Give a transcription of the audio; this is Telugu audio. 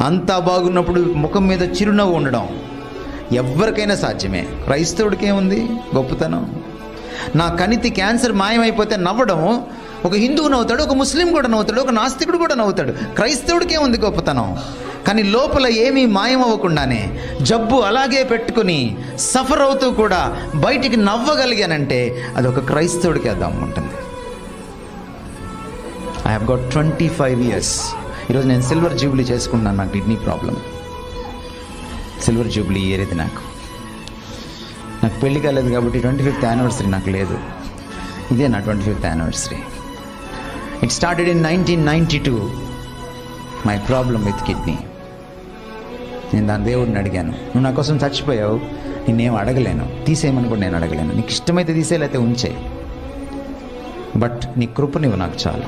అంతా బాగున్నప్పుడు ముఖం మీద చిరునవ్వు ఉండడం ఎవరికైనా సాధ్యమే. క్రైస్తవుడికి ఏముంది గొప్పతనం? నా కణితి క్యాన్సర్ మాయమైపోతే నవ్వడం ఒక హిందువు నవ్వుతాడు, ఒక ముస్లిం కూడా నవ్వుతాడు, ఒక నాస్తికుడు కూడా నవ్వుతాడు. క్రైస్తవుడికి ఏముంది గొప్పతనం? కానీ లోపల ఏమీ మాయమవ్వకుండానే జబ్బు అలాగే పెట్టుకుని సఫర్ అవుతూ కూడా బయటికి నవ్వగలిగానంటే అది ఒక క్రైస్తవుడికి అర్థం ఉంటుంది. I have got 25 years. ఈరోజు నేను సిల్వర్ జూబ్లీ చేసుకున్నాను. నాకు kidney problem, silver Jubilee year ఇది. నాకు పెళ్లి కాలేదు కాబట్టి 25th anniversary నాకు లేదు. ఇదే నా 25th anniversary. It started in 1992, my problem with kidney. నేను దాని దేవుడిని అడిగాను, నువ్వు నా కోసం చచ్చిపోయావు, నిన్నేం అడగలేను, తీసేయమని కూడా నేను అడగలేను. నీకు ఇష్టమైతే తీసే, లేకపోతే ఉంచే, బట్ నీ కృప నీవు నాకు చాలు.